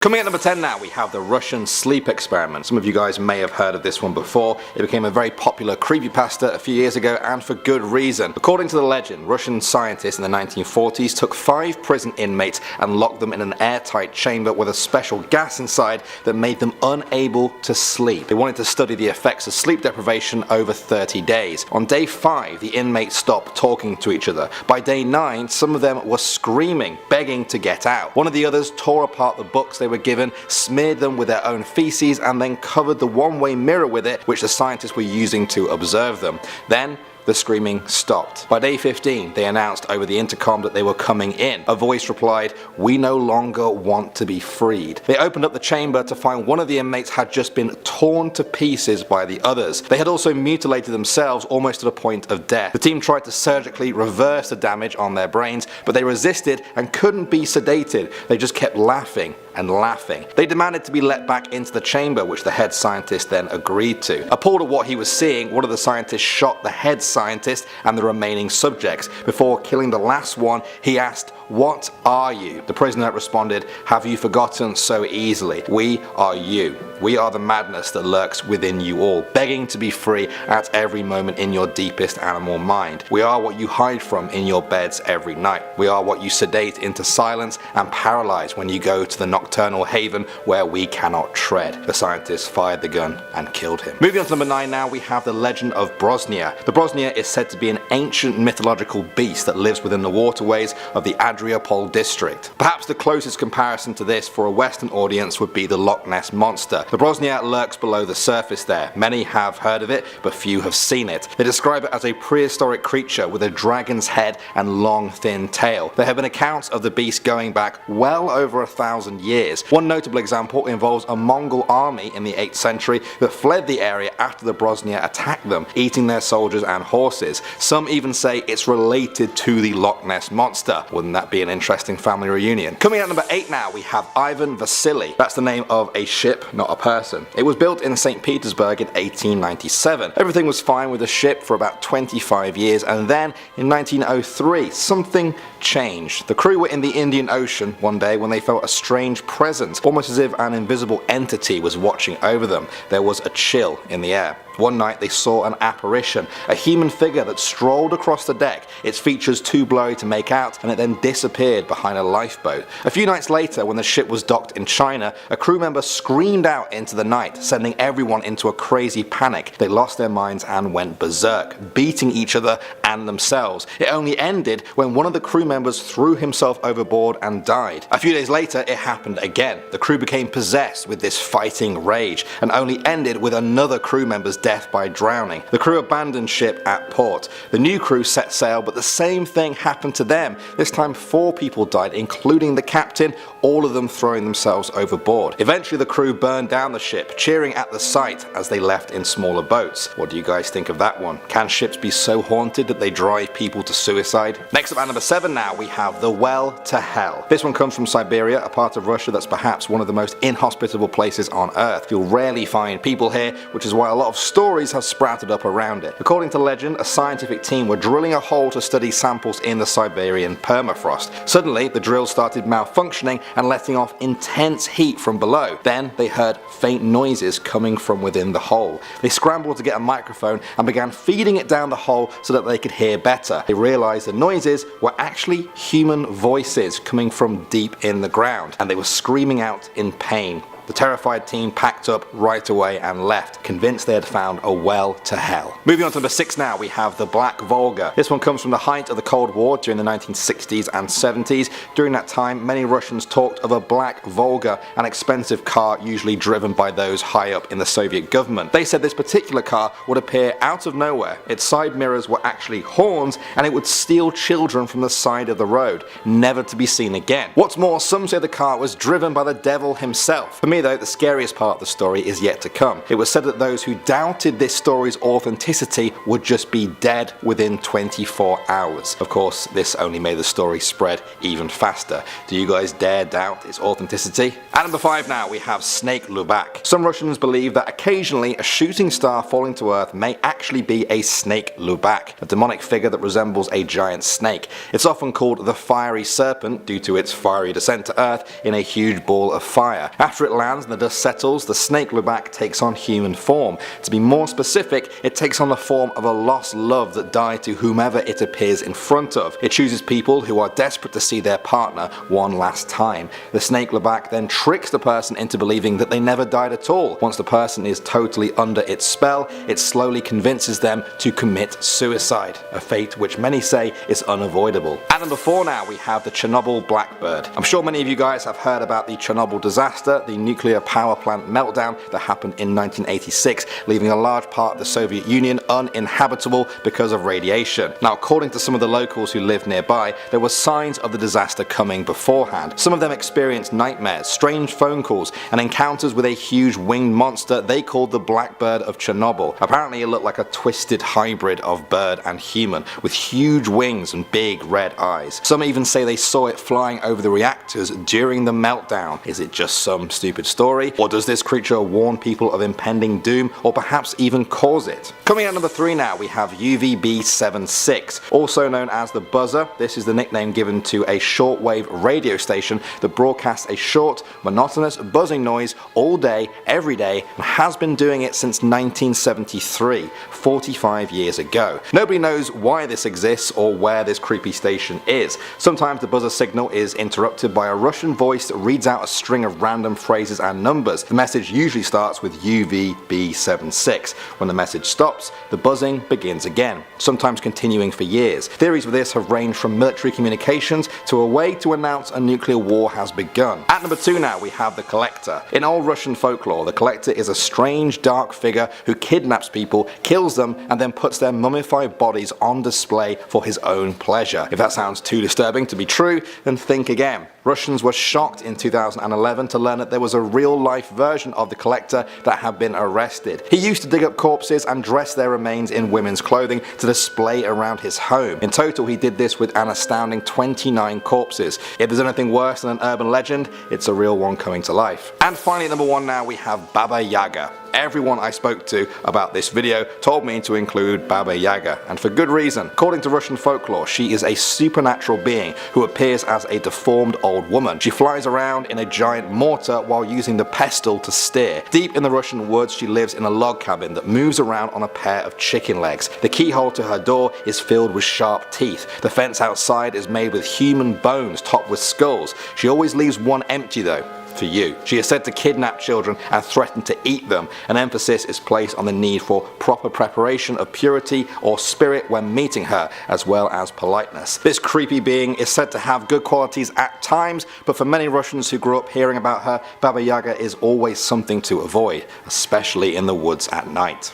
Coming at number 10 now, we have the Russian sleep experiment. Some of you guys may have heard of this one before. It became a very popular creepypasta a few years ago, and for good reason. According to the legend, Russian scientists in the 1940s took 5 prison inmates and locked them in an airtight chamber with a special gas inside that made them unable to sleep. They wanted to study the effects of sleep deprivation over 30 days. On day 5, the inmates stopped talking to each other. By day 9, some of them were screaming, begging to get out. One of the others tore apart the books they were given, smeared them with their own feces, and then covered the one-way mirror with it, which the scientists were using to observe them. Then the screaming stopped. By day 15, they announced over the intercom that they were coming in. A voice replied, "We no longer want to be freed." They opened up the chamber to find one of the inmates had just been torn to pieces by the others. They had also mutilated themselves almost to the point of death. The team tried to surgically reverse the damage on their brains, but they resisted and couldn't be sedated. They just kept laughing and laughing. They demanded to be let back into the chamber, which the head scientist then agreed to. Appalled at what he was seeing, one of the scientists shot the head scientist and the remaining subjects. Before killing the last one, he asked, "What are you?" The prisoner responded, "Have you forgotten so easily? We are you. We are the madness that lurks within you all, begging to be free at every moment in your deepest animal mind. We are what you hide from in your beds every night. We are what you sedate into silence and paralyze when you go to the nocturnal haven where we cannot tread." The scientist fired the gun and killed him. Moving on to number 9 now, we have the legend of Brosnia. The Brosnia is said to be an ancient mythological beast that lives within the waterways of the Adriapol district. Perhaps the closest comparison to this for a Western audience would be the Loch Ness Monster. The Brosnia lurks below the surface there. Many have heard of it, but few have seen it. They describe it as a prehistoric creature with a dragon's head and long thin tail. There have been accounts of the beast going back well over 1,000 years. One notable example involves a Mongol army in the 8th century that fled the area after the Brosnia attacked them, eating their soldiers and horses. Some even say it's related to the Loch Ness Monster. Wouldn't that be an interesting family reunion? Coming at number 8 now, we have Ivan Vasily. That's the name of a ship, not a person. It was built in St. Petersburg in 1897. Everything was fine with the ship for about 25 years, and then in 1903 something changed. The crew were in the Indian Ocean one day when they felt a strange presence, almost as if an invisible entity was watching over them. There was a chill in the air. One night they saw an apparition, a human figure that strolled across the deck, its features too blurry to make out, and it then disappeared behind a lifeboat. A few nights later, when the ship was docked in China, a crew member screamed out into the night, sending everyone into a crazy panic. They lost their minds and went berserk, beating each other and themselves. It only ended when one of the crew members threw himself overboard and died. A few days later, it happened again. The crew became possessed with this fighting rage, and only ended with another crew member's death by drowning. The crew abandoned ship at port. The new crew set sail, but the same thing happened to them. This time 4 people died, including the captain, all of them throwing themselves overboard. Eventually the crew burned down the ship, cheering at the sight as they left in smaller boats. What do you guys think of that one? Can ships be so haunted that they drive people to suicide? Next up at number 7 now, we have the Well to Hell. This one comes from Siberia, a part of Russia that's perhaps one of the most inhospitable places on earth. You'll rarely find people here, which is why a lot of stories have sprouted up around it. According to legend, a scientific team were drilling a hole to study samples in the Siberian permafrost. Suddenly, the drill started malfunctioning and letting off intense heat from below. Then they heard faint noises coming from within the hole. They scrambled to get a microphone and began feeding it down the hole so that they could hear better. They realized the noises were actually human voices coming from deep in the ground, and they were screaming out in pain. The terrified team packed up right away and left, convinced they had found a well to hell. Moving on to number 6 now, we have the Black Volga. This one comes from the height of the Cold War during the 1960s and 70s. During that time, many Russians talked of a Black Volga, an expensive car usually driven by those high up in the Soviet government. They said this particular car would appear out of nowhere. Its side mirrors were actually horns, and it would steal children from the side of the road, never to be seen again. What's more, some say the car was driven by the devil himself. For me me though, the scariest part of the story is yet to come. It was said that those who doubted this story's authenticity would just be dead within 24 hours. Of course, this only made the story spread even faster. Do you guys dare doubt its authenticity? At number 5 now, we have Snake Lubak. Some Russians believe that occasionally a shooting star falling to Earth may actually be a Snake Lubak, a demonic figure that resembles a giant snake. It's often called the fiery serpent due to its fiery descent to Earth in a huge ball of fire. After it lands and the dust settles, the Snake Lubak takes on human form. To be more specific, it takes on the form of a lost love that died to whomever it appears in front of. It chooses people who are desperate to see their partner one last time. The Snake Lubak then tricks the person into believing that they never died at all. Once the person is totally under its spell, it slowly convinces them to commit suicide, a fate which many say is unavoidable. At number 4 now, we have the Chernobyl Blackbird. I'm sure many of you guys have heard about the Chernobyl disaster, the nuclear power plant meltdown that happened in 1986, leaving a large part of the Soviet Union uninhabitable because of radiation. Now, according to some of the locals who lived nearby, there were signs of the disaster coming beforehand. Some of them experienced nightmares, strange phone calls, and encounters with a huge winged monster they called the Blackbird of Chernobyl. Apparently it looked like a twisted hybrid of bird and human, with huge wings and big red eyes. Some even say they saw it flying over the reactors during the meltdown. Is it just some stupid story? Or does this creature warn people of impending doom, or perhaps even cause it? Coming at number 3 now, we have UVB76, also known as the Buzzer. This is the nickname given to a shortwave radio station that broadcasts a short, monotonous buzzing noise all day, every day, and has been doing it since 1973, 45 years ago. Nobody knows why this exists or where this creepy station is. Sometimes the buzzer signal is interrupted by a Russian voice that reads out a string of random phrases and numbers. The message usually starts with UVB76. When the message stops, the buzzing begins again, sometimes continuing for years. Theories for this have ranged from military communications to a way to announce a nuclear war has begun. At number 2 now, we have the Collector. In old Russian folklore, the Collector is a strange dark figure who kidnaps people, kills them, and then puts their mummified bodies on display for his own pleasure. If that sounds too disturbing to be true, then think again. Russians were shocked in 2011 to learn that there was a real-life version of the Collector that had been arrested. He used to dig up corpses and dress their remains in women's clothing to display around his home. In total, he did this with an astounding 29 corpses. If there's anything worse than an urban legend, it's a real one coming to life. And finally, at number 1 now, we have Baba Yaga. Everyone I spoke to about this video told me to include Baba Yaga, and for good reason. According to Russian folklore, she is a supernatural being who appears as a deformed old woman. She flies around in a giant mortar while using the pestle to steer. Deep in the Russian woods, she lives in a log cabin that moves around on a pair of chicken legs. The keyhole to her door is filled with sharp teeth. The fence outside is made with human bones topped with skulls. She always leaves one empty though. For you. She is said to kidnap children and threaten to eat them. An emphasis is placed on the need for proper preparation of purity or spirit when meeting her, as well as politeness. This creepy being is said to have good qualities at times, but for many Russians who grew up hearing about her, Baba Yaga is always something to avoid, especially in the woods at night.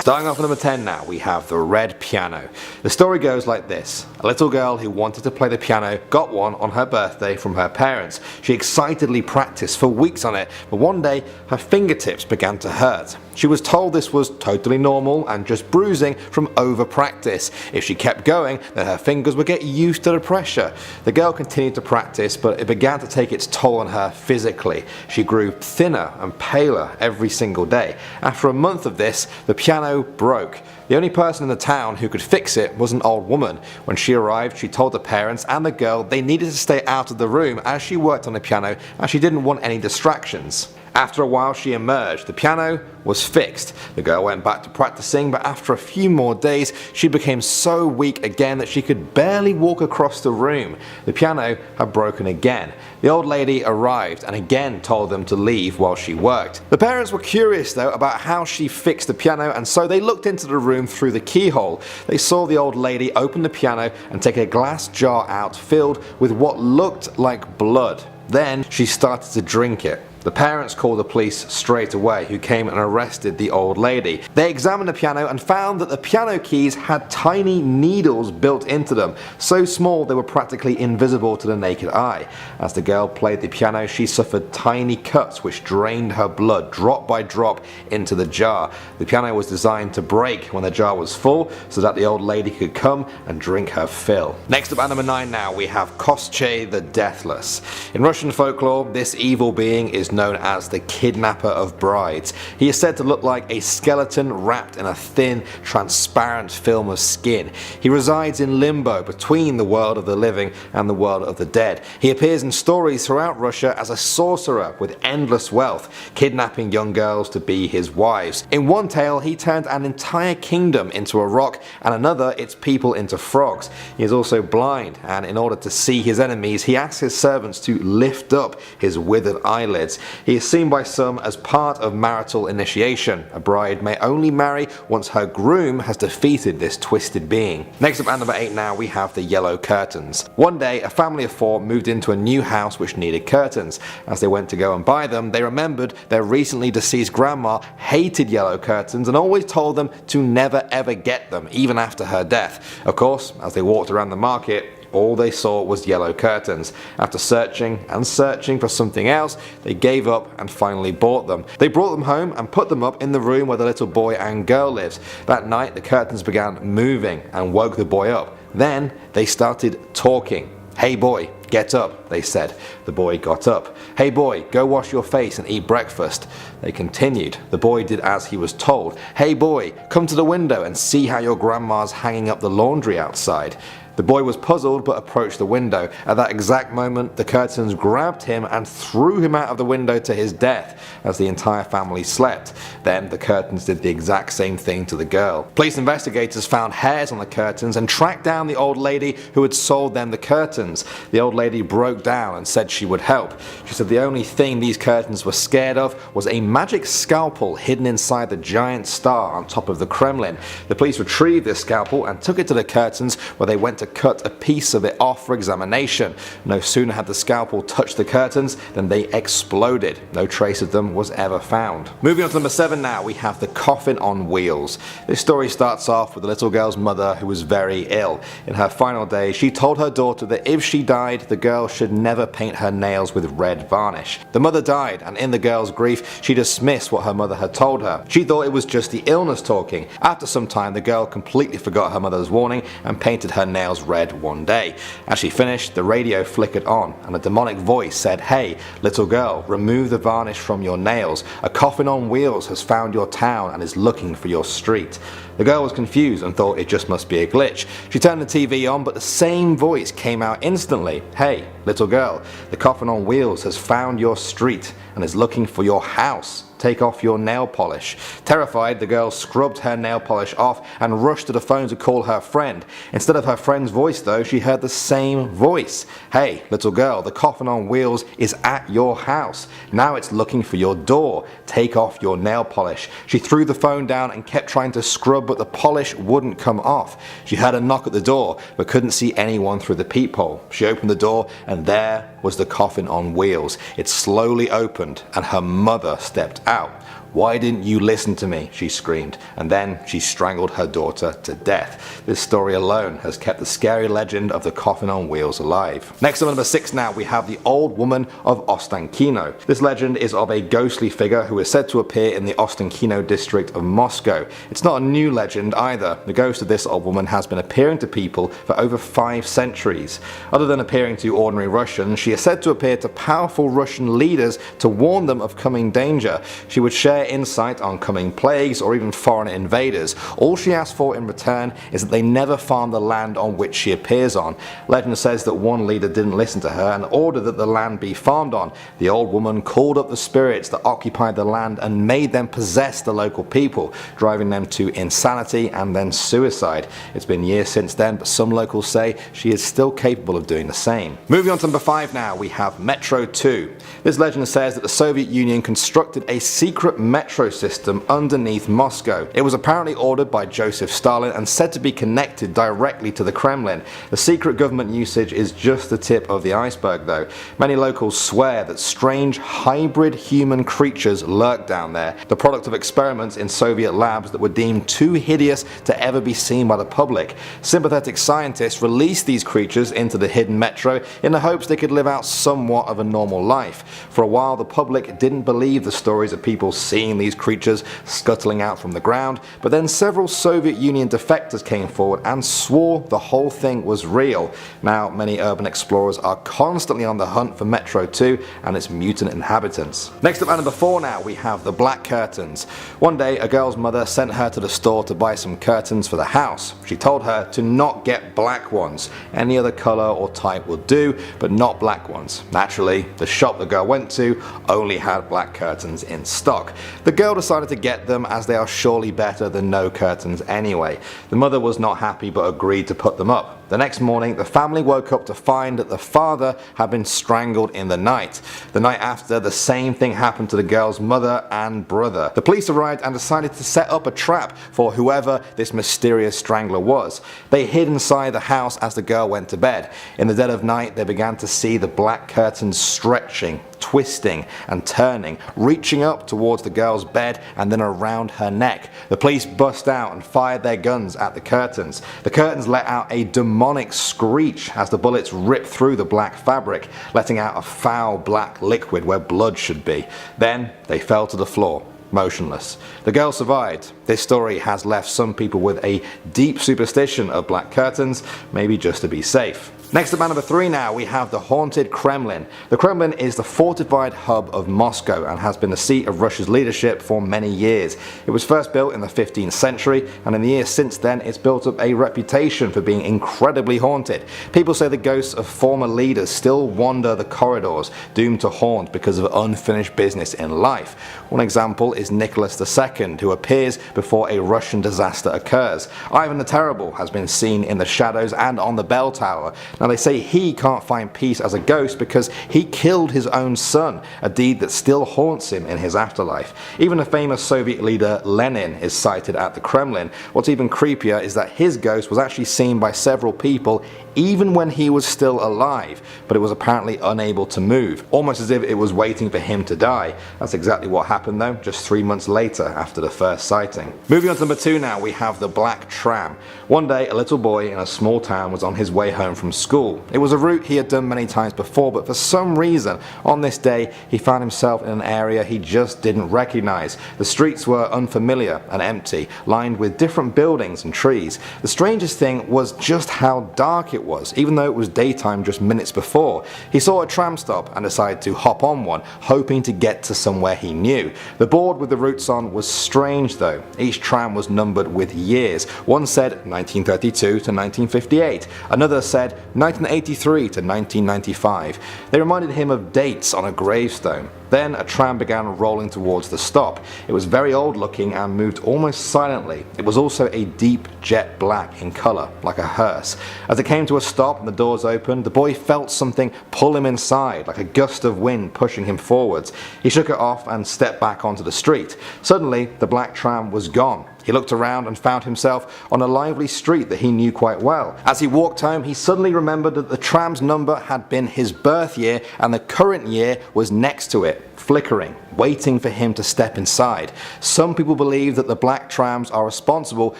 Starting off at number 10 now, we have the Red Piano. The story goes like this. A little girl who wanted to play the piano got one on her birthday from her parents. She excitedly practiced for weeks on it, but one day her fingertips began to hurt. She was told this was totally normal and just bruising from over practice. If she kept going, then her fingers would get used to the pressure. The girl continued to practice, but it began to take its toll on her physically. She grew thinner and paler every single day. After a month of this, the piano broke. The only person in the town who could fix it was an old woman. When she arrived, she told the parents and the girl they needed to stay out of the room as she worked on the piano, as she didn't want any distractions. After a while she emerged. The piano was fixed. The girl went back to practicing, but after a few more days she became so weak again that she could barely walk across the room. The piano had broken again. The old lady arrived and again told them to leave while she worked. The parents were curious though about how she fixed the piano, and so they looked into the room through the keyhole. They saw the old lady open the piano and take a glass jar out filled with what looked like blood. Then she started to drink it. The parents called the police straight away, who came and arrested the old lady. They examined the piano and found that the piano keys had tiny needles built into them, so small they were practically invisible to the naked eye. As the girl played the piano, she suffered tiny cuts which drained her blood drop by drop into the jar. The piano was designed to break when the jar was full so that the old lady could come and drink her fill. Next up at number 9 now, we have Koschei the Deathless. In Russian folklore, this evil being is known as the kidnapper of brides. He is said to look like a skeleton wrapped in a thin, transparent film of skin. He resides in limbo between the world of the living and the world of the dead. He appears in stories throughout Russia as a sorcerer with endless wealth, kidnapping young girls to be his wives. In one tale, he turned an entire kingdom into a rock, and another its people into frogs. He is also blind, and in order to see his enemies, he asks his servants to lift up his withered eyelids. He is seen by some as part of marital initiation. A bride may only marry once her groom has defeated this twisted being. Next up at number 8 now, we have the yellow curtains. One day, a family of 4 moved into a new house which needed curtains. As they went to go and buy them, they remembered their recently deceased grandma hated yellow curtains and always told them to never ever get them, even after her death. Of course, as they walked around the market, all they saw was yellow curtains. After searching and searching for something else, they gave up and finally bought them. They brought them home and put them up in the room where the little boy and girl lives. That night, the curtains began moving and woke the boy up. Then they started talking. "Hey boy, get up," they said. The boy got up. "Hey boy, go wash your face and eat breakfast." They continued. The boy did as he was told. "Hey boy, come to the window and see how your grandma's hanging up the laundry outside." The boy was puzzled but approached the window. At that exact moment, the curtains grabbed him and threw him out of the window to his death as the entire family slept. Then the curtains did the exact same thing to the girl. Police investigators found hairs on the curtains and tracked down the old lady who had sold them the curtains. The old lady broke down and said she would help. She said the only thing these curtains were scared of was a magic scalpel hidden inside the giant star on top of the Kremlin. The police retrieved this scalpel and took it to the curtains, where they went to cut a piece of it off for examination. No sooner had the scalpel touched the curtains than they exploded. No trace of them was ever found. Moving on to number 7 now, we have the coffin on wheels. This story starts off with the little girl's mother, who was very ill. In her final days, she told her daughter that if she died, the girl should never paint her nails with red varnish. The mother died, and in the girl's grief, she dismissed what her mother had told her. She thought it was just the illness talking. After some time, the girl completely forgot her mother's warning and painted her nails red one day. As she finished, the radio flickered on and a demonic voice said, "Hey, little girl, remove the varnish from your nails. A coffin on wheels has found your town and is looking for your street." The girl was confused and thought it just must be a glitch. She turned the TV on, but the same voice came out instantly. "Hey, little girl, the coffin on wheels has found your street and is looking for your house. Take off your nail polish." Terrified, the girl scrubbed her nail polish off and rushed to the phone to call her friend. Instead of her friend's voice though, she heard the same voice. "Hey, little girl, the coffin on wheels is at your house. Now it's looking for your door. Take off your nail polish." She threw the phone down and kept trying to scrub, but the polish wouldn't come off. She heard a knock at the door, but couldn't see anyone through the peephole. She opened the door, and there was the coffin on wheels. It slowly opened, and her mother stepped out. "Why didn't you listen to me?" she screamed, and then she strangled her daughter to death. This story alone has kept the scary legend of the coffin on wheels alive. Next up, number 6 now, we have the Old Woman of Ostankino. This legend is of a ghostly figure who is said to appear in the Ostankino district of Moscow. It's not a new legend either. The ghost of this old woman has been appearing to people for over 5 centuries. Other than appearing to ordinary Russians, she is said to appear to powerful Russian leaders to warn them of coming danger. She would share insight on coming plagues or even foreign invaders. All she asks for in return is that they never farm the land on which she appears on. Legend says that one leader didn't listen to her and ordered that the land be farmed on. The old woman called up the spirits that occupied the land and made them possess the local people, driving them to insanity and then suicide. It's been years since then, but some locals say she is still capable of doing the same. Moving on to number 5 now, we have Metro 2. This legend says that the Soviet Union constructed a secret metro system underneath Moscow. It was apparently ordered by Joseph Stalin and said to be connected directly to the Kremlin. The secret government usage is just the tip of the iceberg though. Many locals swear that strange hybrid human creatures lurk down there, the product of experiments in Soviet labs that were deemed too hideous to ever be seen by the public. Sympathetic scientists released these creatures into the hidden metro in the hopes they could live out somewhat of a normal life. For a while the public didn't believe the stories of people seeing these creatures scuttling out from the ground, but then several Soviet Union defectors came forward and swore the whole thing was real. Now many urban explorers are constantly on the hunt for Metro 2 and its mutant inhabitants. Next up at number 4 now we have the black curtains. One day a girl's mother sent her to the store to buy some curtains for the house. She told her to not get black ones. Any other colour or type will do, but not black ones. Naturally, the shop the girl went to only had black curtains in stock. The girl decided to get them as they are surely better than no curtains anyway. The mother was not happy but agreed to put them up. The next morning the family woke up to find that the father had been strangled in the night. The night after, the same thing happened to the girl's mother and brother. The police arrived and decided to set up a trap for whoever this mysterious strangler was. They hid inside the house as the girl went to bed. In the dead of night they began to see the black curtains stretching, twisting and turning, reaching up towards the girl's bed and then around her neck. The police bust out and fired their guns at the curtains. The curtains let out a demonic screech as the bullets ripped through the black fabric, letting out a foul black liquid where blood should be. Then they fell to the floor, motionless. The girl survived. This story has left some people with a deep superstition of black curtains, maybe just to be safe. Next up at number 3 now we have the haunted Kremlin. The Kremlin is the fortified hub of Moscow and has been the seat of Russia's leadership for many years. It was first built in the 15th century and in the years since then it's built up a reputation for being incredibly haunted. People say the ghosts of former leaders still wander the corridors, doomed to haunt because of unfinished business in life. One example is Nicholas II, who appears before a Russian disaster occurs. Ivan the Terrible has been seen in the shadows and on the bell tower. Now they say he can't find peace as a ghost because he killed his own son, a deed that still haunts him in his afterlife. Even the famous Soviet leader Lenin is sighted at the Kremlin. What's even creepier is that his ghost was actually seen by several people even when he was still alive, but it was apparently unable to move, almost as if it was waiting for him to die. That's exactly what happened though, just 3 months later after the first sighting. Moving on to number 2 now, we have the black tram. One day a little boy in a small town was on his way home from school. It was a route he had done many times before, but for some reason on this day he found himself in an area he just didn't recognize. The streets were unfamiliar and empty, lined with different buildings and trees. The strangest thing was just how dark it was, even though it was daytime just minutes before. He saw a tram stop and decided to hop on one, hoping to get to somewhere he knew. The board with the routes on was strange though. Each tram was numbered with years. One said 1932 to 1958, another said 1983 to 1995. They reminded him of dates on a gravestone. Then a tram began rolling towards the stop. It was very old looking and moved almost silently. It was also a deep jet black in colour, like a hearse. As it came to a stop and the doors opened, the boy felt something pull him inside, like a gust of wind pushing him forwards. He shook it off and stepped back onto the street. Suddenly the black tram was gone. He looked around and found himself on a lively street that he knew quite well. As he walked home, he suddenly remembered that the tram's number had been his birth year and the current year was next to it, flickering, waiting for him to step inside. Some people believe that the black trams are responsible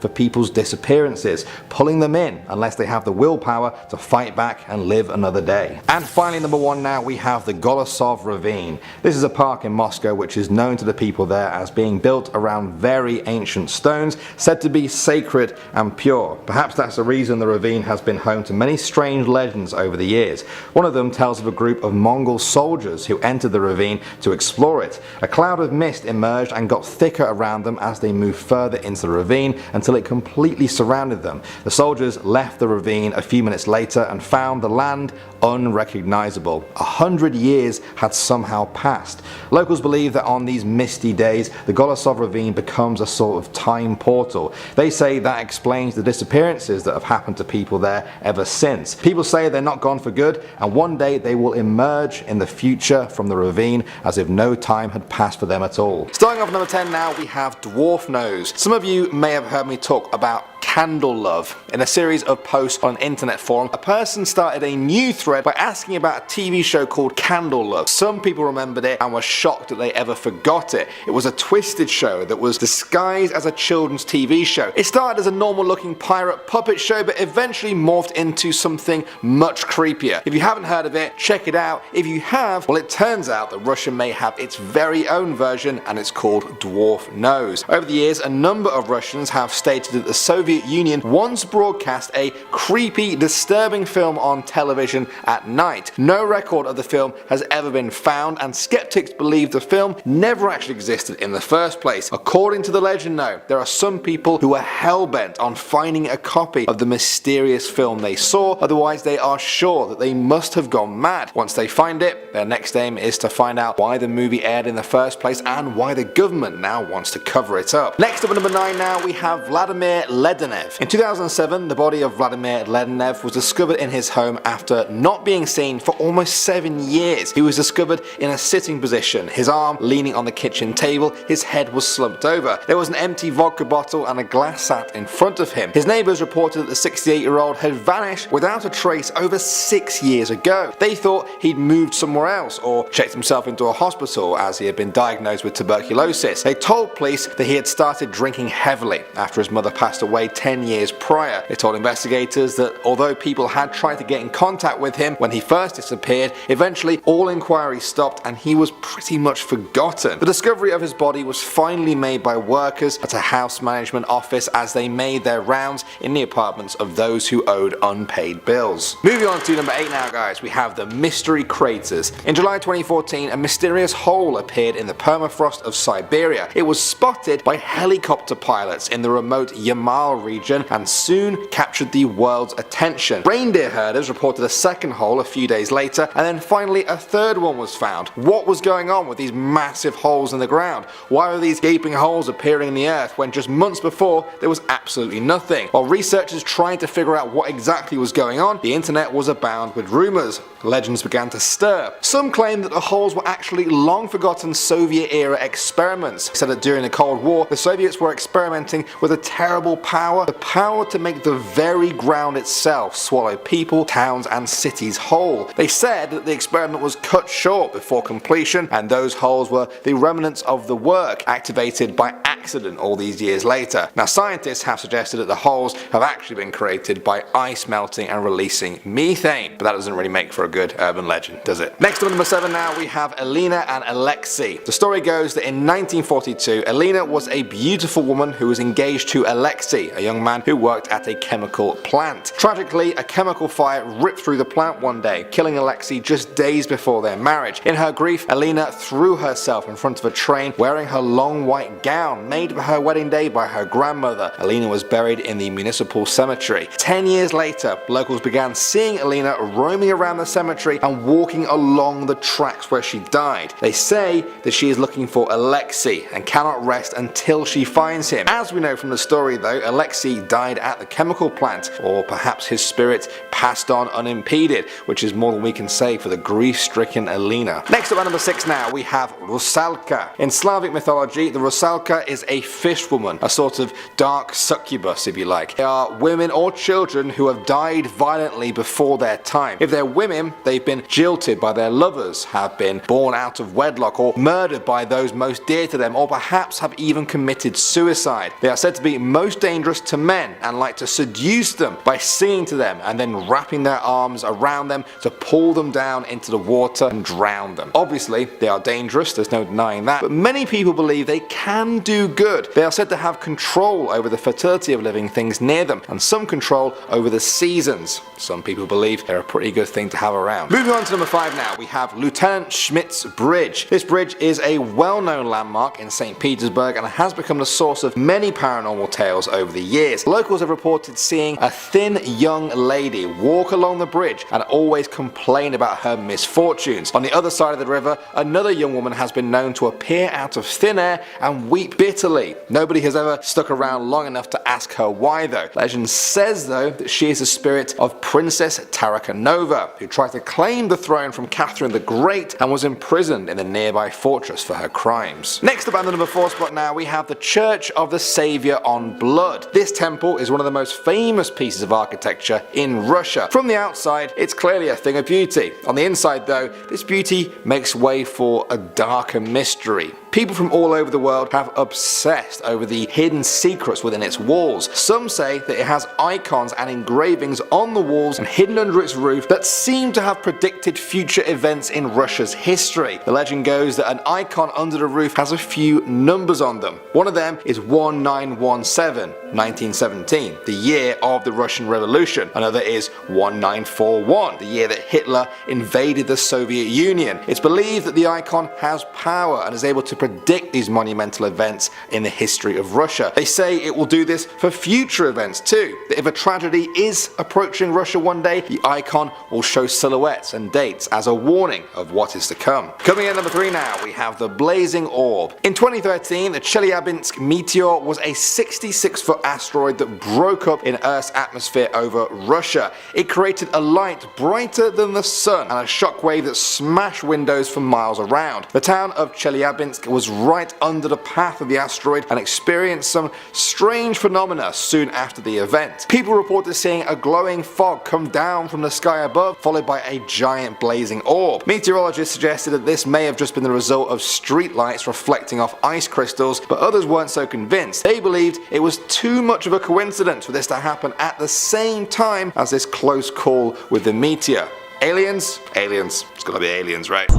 for people's disappearances, pulling them in unless they have the willpower to fight back and live another day. And finally, number 1 now, we have the Golosov Ravine. This is a park in Moscow which is known to the people there as being built around very ancient stones said to be sacred and pure. Perhaps that's the reason the ravine has been home to many strange legends over the years. One of them tells of a group of Mongol soldiers who entered the ravine to explore it. A cloud of mist emerged and got thicker around them as they moved further into the ravine until it completely surrounded them. The soldiers left the ravine a few minutes later and found the land unrecognizable. 100 years had somehow passed. Locals believe that on these misty days, the Golosov ravine becomes a sort of time portal. They say that explains the disappearances that have happened to people there ever since. People say they're not gone for good, and one day they will emerge in the future from the ravine as if no time had passed for them at all. Starting off number 10 now, we have dwarf nose. Some of you may have heard me talk about candle love. In a series of posts on an internet forum, a person started a new thread by asking about a TV show called Candle Love. Some people remembered it and were shocked that they ever forgot it. It was a twisted show that was disguised as a children's TV show. It started as a normal looking pirate puppet show, but eventually morphed into something much creepier. If you haven't heard of it, check it out. If you have, well, it turns out that Russia may have its very own version, and it's called Dwarf Nose. Over the years, a number of Russians have stated that the Soviet Union once broadcast a creepy, disturbing film on television at night. No record of the film has ever been found, and skeptics believe the film never actually existed in the first place. According to the legend though, there are some people who are hell-bent on finding a copy of the mysterious film they saw, otherwise they are sure that they must have gone mad. Once they find it, their next aim is to find out why the movie aired in the first place and why the government now wants to cover it up. Next up at number 9 now, we have Vladimir Ledenev. In 2007, the body of Vladimir Ledenev was discovered in his home after not being seen for almost 7 years. He was discovered in a sitting position, his arm leaning on the kitchen table, his head was slumped over. There was an empty vodka bottle and a glass sat in front of him. His neighbours reported that the 68-year-old had vanished without a trace over 6 years ago. They thought he'd moved somewhere else or checked himself into a hospital as he had been diagnosed with tuberculosis. They told police that he had started drinking heavily after his mother passed away 10 years prior. They told investigators that although people had tried to get in contact with him when he first disappeared, eventually all inquiries stopped and he was pretty much forgotten. The discovery of his body was finally made by workers at a house management office as they made their rounds in the apartments of those who owed unpaid bills. Moving on to number 8 now guys, we have the mystery craters. In July 2014, a mysterious hole appeared in the permafrost of Siberia. It was spotted by helicopter pilots in the remote Yamal region and soon captured the world's attention. Reindeer herders reported a second hole a few days later, and then finally a third one was found. What was going on with these massive holes in the ground? Why were these gaping holes appearing in the earth when just months before there was absolutely nothing? While researchers tried to figure out what exactly was going on, the internet was abound with rumours. Legends began to stir. Some claimed that the holes were actually long forgotten Soviet era experiments. They said that during the Cold War, the Soviets were experimenting with a terrible power, the power to make the very ground itself swallow people, towns and cities whole. They said that the experiment was cut short before completion, and those holes were the remnants of the work activated by accident all these years later. Now scientists have suggested that the holes have actually been created by ice melting and releasing methane, but that doesn't really make for a good urban legend, does it? Next up at number 7 now, we have Elena and Alexei. The story goes that in 1942, Elena was a beautiful woman who was engaged to Alexei, a young man who worked at a chemical plant. Tragically, a chemical fire ripped through the plant one day, killing Alexei just days before their marriage. In her grief, Elena threw herself in front of a train wearing her long white gown made for her wedding day by her grandmother. Elena was buried in the municipal cemetery. 10 years later, locals began seeing Elena roaming around the cemetery and walking along the tracks where she died. They say that she is looking for Alexei and cannot rest until she finds him. As we know from the story though, Alexei died at the chemical plant, or perhaps his spirit passed on unimpeded, which is more than we can say for the grief-stricken Elena. Next up at number 6 now, we have Rusalka. In Slavic mythology, the Rusalka is a fish woman, a sort of dark succubus if you like. They are women or children who have died violently before their time. If they're women, they've been jilted by their lovers, have been born out of wedlock, or murdered by those most dear to them, or perhaps have even committed suicide. They are said to be most dangerous to men and like to seduce them by singing to them and then wrapping their arms around them to pull them down into the water and drown them. Obviously, they are dangerous, there's no denying that, but many people believe they can do too good. They are said to have control over the fertility of living things near them, and some control over the seasons. Some people believe they're a pretty good thing to have around. Moving on to number 5 now, we have Lieutenant Schmidt's Bridge. This bridge is a well-known landmark in St. Petersburg and has become the source of many paranormal tales over the years. Locals have reported seeing a thin young lady walk along the bridge and always complain about her misfortunes. On the other side of the river, another young woman has been known to appear out of thin air and weep bitterly. Nobody has ever stuck around long enough to ask her why though. Legend says though that she is the spirit of Princess Tarakanova, who tried to claim the throne from Catherine the Great and was imprisoned in the nearby fortress for her crimes. Next up at the number 4 spot now, we have the Church of the Savior on Blood. This temple is one of the most famous pieces of architecture in Russia. From the outside, it's clearly a thing of beauty. On the inside though, this beauty makes way for a darker mystery. People from all over the world have obsessed over the hidden secrets within its walls. Some say that it has icons and engravings on the walls and hidden under its roof that seem to have predicted future events in Russia's history. The legend goes that an icon under the roof has a few numbers on them. One of them is 1917, 1917, the year of the Russian Revolution. Another is 1941, the year that Hitler invaded the Soviet Union. It's believed that the icon has power and is able to predict these monumental events in the history of Russia. They say it will do this for future events too, that if a tragedy is approaching Russia one day, the icon will show silhouettes and dates as a warning of what is to come. Coming in at number 3 now, we have the Blazing Orb. In 2013, the Chelyabinsk meteor was a 66-foot asteroid that broke up in Earth's atmosphere over Russia. It created a light brighter than the sun and a shockwave that smashed windows for miles around. The town of Chelyabinsk was right under the path of the asteroid and experienced some strange phenomena soon after the event. People reported seeing a glowing fog come down from the sky above, followed by a giant blazing orb. Meteorologists suggested that this may have just been the result of street lights reflecting off ice crystals, but others weren't so convinced. They believed it was too much of a coincidence for this to happen at the same time as this close call with the meteor. Aliens? Aliens. It's gotta be aliens, right?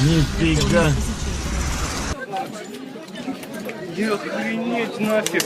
Нифига. Охренеть нафиг.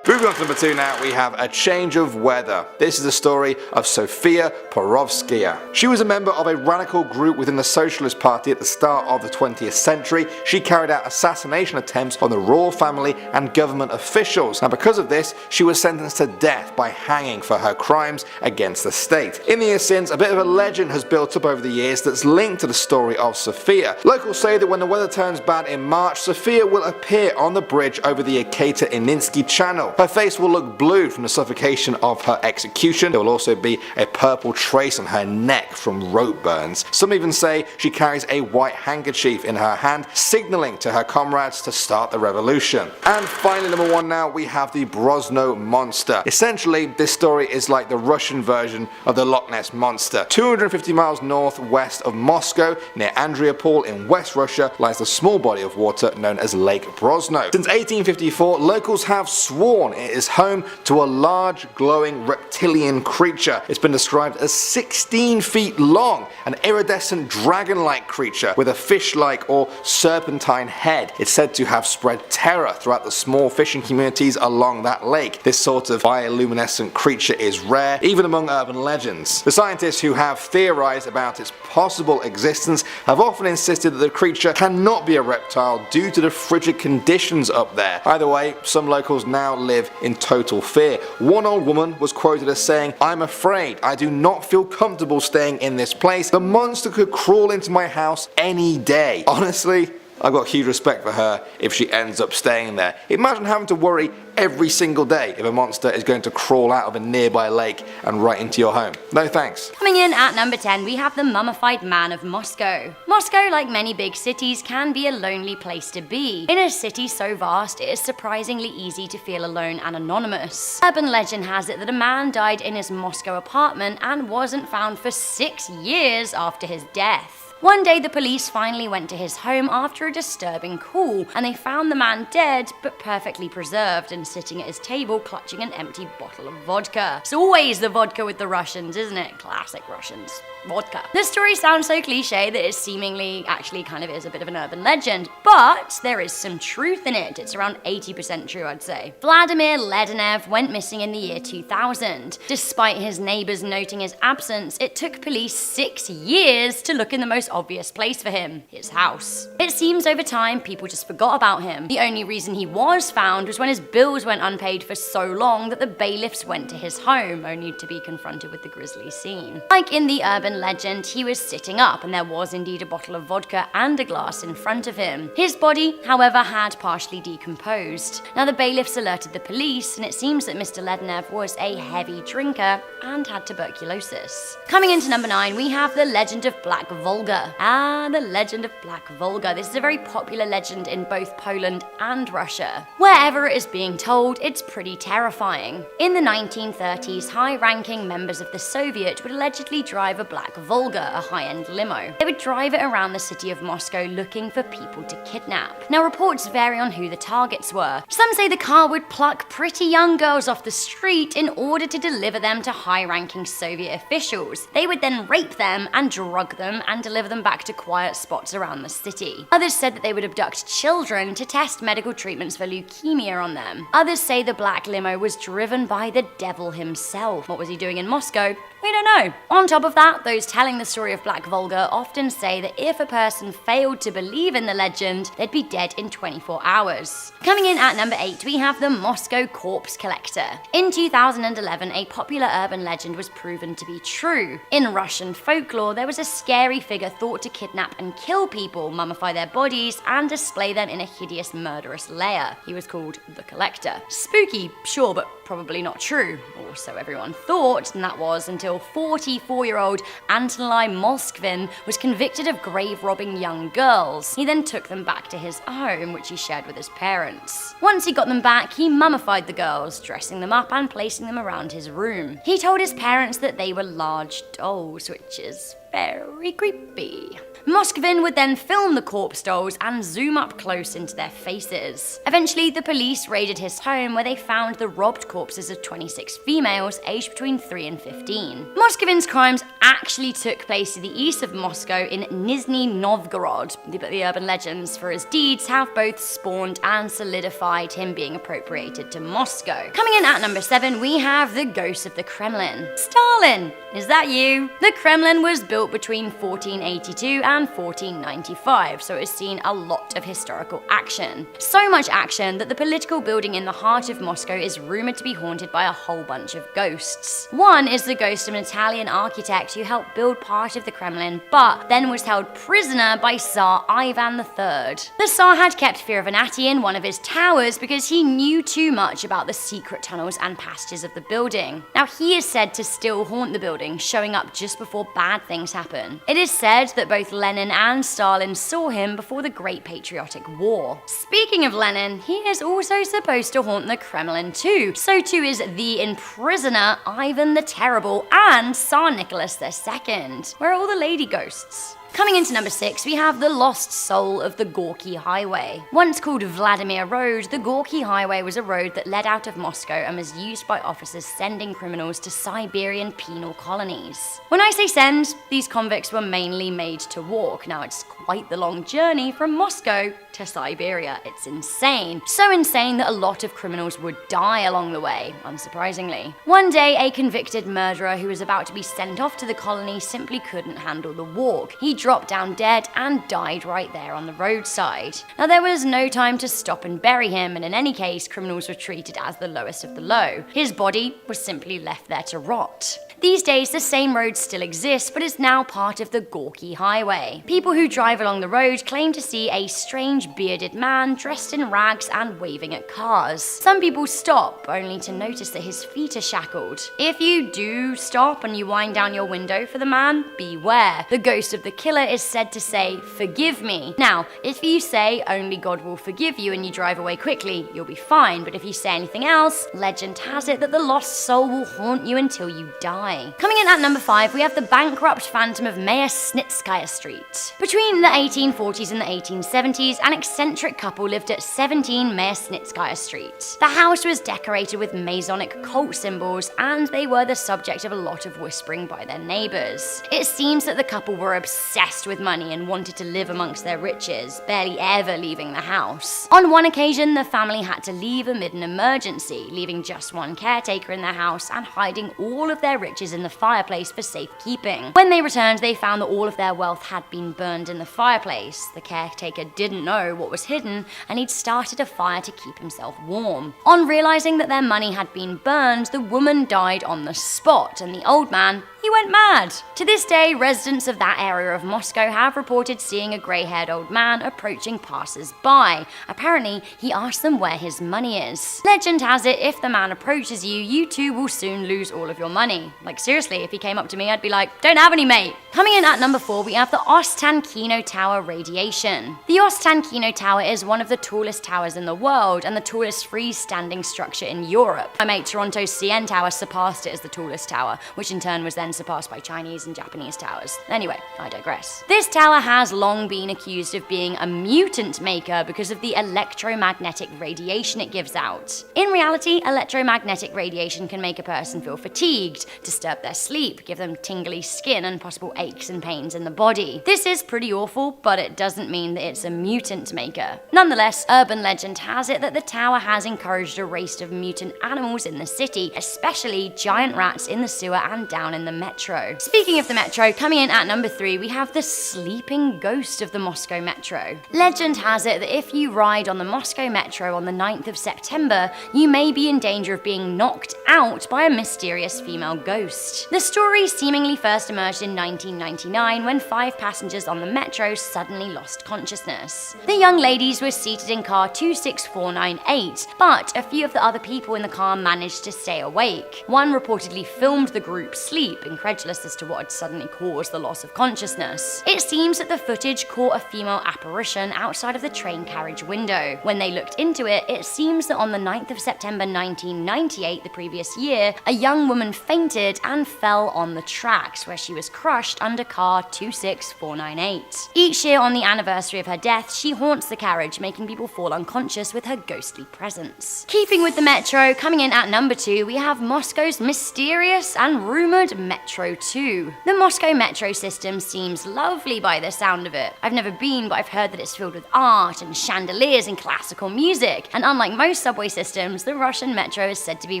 Moving on to number 2 now, we have A Change of Weather. This is the story of Sofia Porovskaya. She was a member of a radical group within the Socialist Party at the start of the 20th century. She carried out assassination attempts on the royal family and government officials. Now because of this, she was sentenced to death by hanging for her crimes against the state. In the years since, a bit of a legend has built up over the years that's linked to the story of Sofia. Locals say that when the weather turns bad in March, Sofia will appear on the bridge over the Ekaterinitsky Channel. Her face will look blue from the suffocation of her execution. There will also be a purple trace on her neck from rope burns. Some even say she carries a white handkerchief in her hand, signaling to her comrades to start the revolution. And finally, number 1 now, we have the Brosno Monster. Essentially, this story is like the Russian version of the Loch Ness Monster. 250 miles northwest of Moscow, near Andriopol in West Russia, lies the small body of water known as Lake Brosno. Since 1854, locals have sworn it is home to a large glowing reptilian creature. It's been described as 16 feet long, an iridescent dragon-like creature with a fish-like or serpentine head. It's said to have spread terror throughout the small fishing communities along that lake. This sort of bioluminescent creature is rare, even among urban legends. The scientists who have theorized about its possible existence have often insisted that the creature cannot be a reptile due to the frigid conditions up there. Either way, some locals now live in total fear. One old woman was quoted as saying, "I'm afraid. I do not feel comfortable staying in this place. The monster could crawl into my house any day." Honestly, I've got huge respect for her if she ends up staying there. Imagine having to worry every single day if a monster is going to crawl out of a nearby lake and right into your home. No thanks. Coming in at number 10, we have the mummified man of Moscow. Moscow, like many big cities, can be a lonely place to be. In a city so vast, it is surprisingly easy to feel alone and anonymous. Urban legend has it that a man died in his Moscow apartment and wasn't found for 6 years after his death. One day the police finally went to his home after a disturbing call, and they found the man dead but perfectly preserved and sitting at his table clutching an empty bottle of vodka. It's always the vodka with the Russians, isn't it? Classic Russians. Vodka. This story sounds so cliche that it seemingly actually kind of is a bit of an urban legend, but there is some truth in it. It's around 80% true, I'd say. Vladimir Ledenev went missing in the year 2000. Despite his neighbors noting his absence, it took police 6 years to look in the most obvious place for him, his house. It seems over time people just forgot about him. The only reason he was found was when his bills went unpaid for so long that the bailiffs went to his home, only to be confronted with the grisly scene. Like in the urban legend, he was sitting up and there was indeed a bottle of vodka and a glass in front of him. His body, however, had partially decomposed. Now the bailiffs alerted the police, and it seems that Mr. Ledenev was a heavy drinker and had tuberculosis. Coming into number 9, we have the legend of Black Volga. The legend of Black Volga. This is a very popular legend in both Poland and Russia. Wherever it is being told, it's pretty terrifying. In the 1930s, high-ranking members of the Soviet would allegedly drive a Black Volga, a high-end limo. They would drive it around the city of Moscow looking for people to kidnap. Now, reports vary on who the targets were. Some say the car would pluck pretty young girls off the street in order to deliver them to high-ranking Soviet officials. They would then rape them and drug them and deliver them back to quiet spots around the city. Others said that they would abduct children to test medical treatments for leukemia on them. Others say the black limo was driven by the devil himself. What was he doing in Moscow? We don't know. On top of that, those telling the story of Black Volga often say that if a person failed to believe in the legend, they'd be dead in 24 hours. Coming in at number 8, we have the Moscow Corpse Collector. In 2011, a popular urban legend was proven to be true. In Russian folklore, there was a scary figure thought to kidnap and kill people, mummify their bodies, and display them in a hideous, murderous lair. He was called the Collector. Spooky, sure, but probably not true, or so everyone thought, and that was until 44-year-old Antonii Moskvin was convicted of grave robbing young girls. He then took them back to his home, which he shared with his parents. Once he got them back, he mummified the girls, dressing them up and placing them around his room. He told his parents that they were large dolls, which is very creepy. Moskvin would then film the corpse dolls and zoom up close into their faces. Eventually, the police raided his home where they found the robbed corpses of 26 females aged between 3 and 15. Moskvin's crimes actually took place to the east of Moscow in Nizhny Novgorod, but the urban legends for his deeds have both spawned and solidified him being appropriated to Moscow. Coming in at number 7, we have the ghost of the Kremlin. Stalin! Is that you? The Kremlin was built between 1482 and 1495, so it's seen a lot of historical action. So much action that the political building in the heart of Moscow is rumored to be haunted by a whole bunch of ghosts. One is the ghost of an Italian architect who helped build part of the Kremlin, but then was held prisoner by Tsar Ivan III. The Tsar had kept Firavanati in one of his towers because he knew too much about the secret tunnels and passages of the building. Now, he is said to still haunt the building, showing up just before bad things happen. It is said that both Lenin and Stalin saw him before the Great Patriotic War. Speaking of Lenin, he is also supposed to haunt the Kremlin too. So too is the imprisoner Ivan the Terrible and Tsar Nicholas II. Where are all the lady ghosts? Coming into number 6, we have the lost soul of the Gorky Highway. Once called Vladimir Road, the Gorky Highway was a road that led out of Moscow and was used by officers sending criminals to Siberian penal colonies. When I say send, these convicts were mainly made to walk. Now, it's quite the long journey from Moscow to Siberia. It's insane. So insane that a lot of criminals would die along the way, unsurprisingly. One day, a convicted murderer who was about to be sent off to the colony simply couldn't handle the walk. He dropped down dead and died right there on the roadside. Now there was no time to stop and bury him, and in any case, criminals were treated as the lowest of the low. His body was simply left there to rot. These days, the same road still exists, but is now part of the Gorky Highway. People who drive along the road claim to see a strange bearded man dressed in rags and waving at cars. Some people stop, only to notice that his feet are shackled. If you do stop and you wind down your window for the man, beware. The ghost of the killer is said to say, "Forgive me." Now, if you say only God will forgive you and you drive away quickly, you'll be fine, but if you say anything else, legend has it that the lost soul will haunt you until you die. Coming in at number 5, we have the bankrupt phantom of Mayor Snitskaya Street. Between the 1840s and the 1870s, an eccentric couple lived at 17 Mayor Snitskaya Street. The house was decorated with Masonic cult symbols, and they were the subject of a lot of whispering by their neighbors. It seems that the couple were obsessed with money and wanted to live amongst their riches, barely ever leaving the house. On one occasion, the family had to leave amid an emergency, leaving just one caretaker in their house and hiding all of their riches in the fireplace for safekeeping. When they returned, they found that all of their wealth had been burned in the fireplace. The caretaker didn't know what was hidden, and he'd started a fire to keep himself warm. On realizing that their money had been burned, the woman died on the spot, and the old man, he went mad. To this day, residents of that area of Moscow have reported seeing a grey-haired old man approaching passers-by. Apparently, he asked them where his money is. Legend has it, if the man approaches you, you too will soon lose all of your money. Like seriously, if he came up to me, I'd be like, "Don't have any, mate." Coming in at number 4, we have the Ostankino Tower radiation. The Ostankino Tower is one of the tallest towers in the world and the tallest freestanding structure in Europe. My mate Toronto's CN Tower surpassed it as the tallest tower, which in turn was then surpassed by Chinese and Japanese towers. Anyway, I digress. This tower has long been accused of being a mutant maker because of the electromagnetic radiation it gives out. In reality, electromagnetic radiation can make a person feel fatigued, disturb their sleep, give them tingly skin and possible aches and pains in the body. This is pretty awful, but it doesn't mean that it's a mutant maker. Nonetheless, urban legend has it that the tower has encouraged a race of mutant animals in the city, especially giant rats in the sewer and down in the metro. Speaking of the metro, coming in at number 3, we have the sleeping ghost of the Moscow metro. Legend has it that if you ride on the Moscow metro on the 9th of September, you may be in danger of being knocked out by a mysterious female ghost. The story seemingly first emerged in 1999 when 5 passengers on the metro suddenly lost consciousness. The young ladies were seated in car 26498, but a few of the other people in the car managed to stay awake. One reportedly filmed the group sleep, incredulous as to what had suddenly caused the loss of consciousness. It seems that the footage caught a female apparition outside of the train carriage window. When they looked into it, it seems that on the 9th of September 1998, the previous year, a young woman fainted and fell on the tracks, where she was crushed under car 26498. Each year on the anniversary of her death, she haunts the carriage, making people fall unconscious with her ghostly presence. Keeping with the metro, coming in at number 2, we have Moscow's mysterious and rumoured Metro 2. The Moscow metro system seems lovely by the sound of it. I've never been, but I've heard that it's filled with art and chandeliers and classical music, and unlike most subway systems, the Russian metro is said to be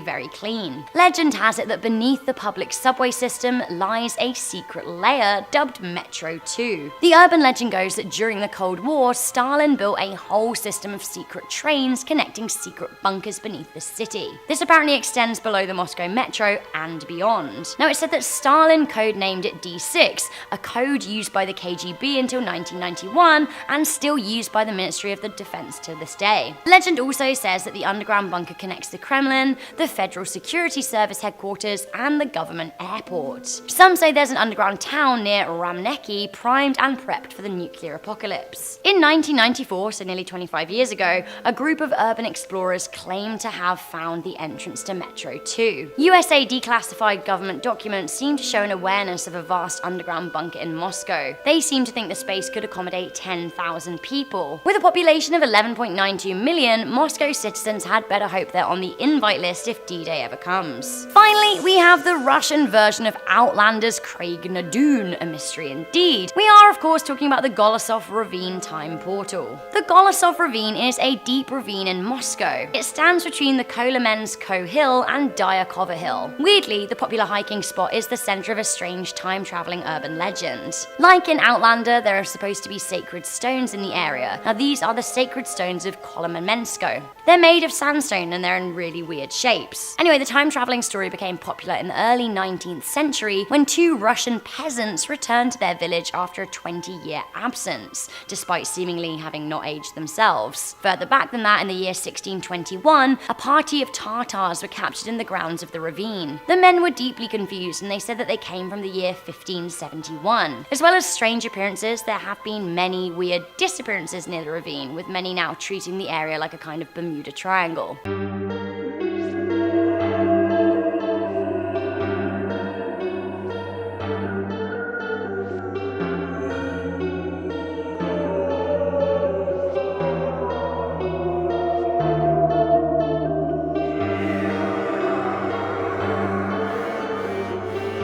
very clean. Legend has it that beneath the public subway system lies a secret layer dubbed Metro 2. The urban legend goes that during the Cold War, Stalin built a whole system of secret trains connecting secret bunkers beneath the city. This apparently extends below the Moscow metro and beyond. Now, it's said that Stalin codenamed it D6, a code used by the KGB until 1991 and still used by the Ministry of the Defense to this day. Legend also says that the underground bunker connects the Kremlin, the Federal Security Service headquarters, and the government airport. Some say there's an underground town near Ramneki primed and prepped for the nuclear apocalypse. In 1994, so nearly 25 years ago, a group of urban explorers claimed to have found the entrance to Metro 2. USA declassified government documents seem to show an awareness of a vast underground bunker in Moscow. They seem to think the space could accommodate 10,000 people. With a population of 11.92 million, Moscow citizens had better hope they're on the invite list if D-Day ever comes. Finally, we have the Russian version of Outlander's Craig Nadoon, a mystery indeed. We are, of course, talking about the Golosov Ravine time portal. The Golosov Ravine is a deep ravine in Moscow. It stands between the Kolomensko Hill and Dyakova Hill. Weirdly, the popular hiking spot is is the center of a strange time-traveling urban legend. Like in Outlander, there are supposed to be sacred stones in the area. Now these are the sacred stones of Kolomensko. They're made of sandstone and they're in really weird shapes. Anyway, the time-traveling story became popular in the early 19th century when two Russian peasants returned to their village after a 20-year absence, despite seemingly having not aged themselves. Further back than that, in the year 1621, a party of Tartars were captured in the grounds of the ravine. The men were deeply confused and they said that they came from the year 1571. As well as strange appearances, there have been many weird disappearances near the ravine, with many now treating the area like a kind of Bermuda Triangle.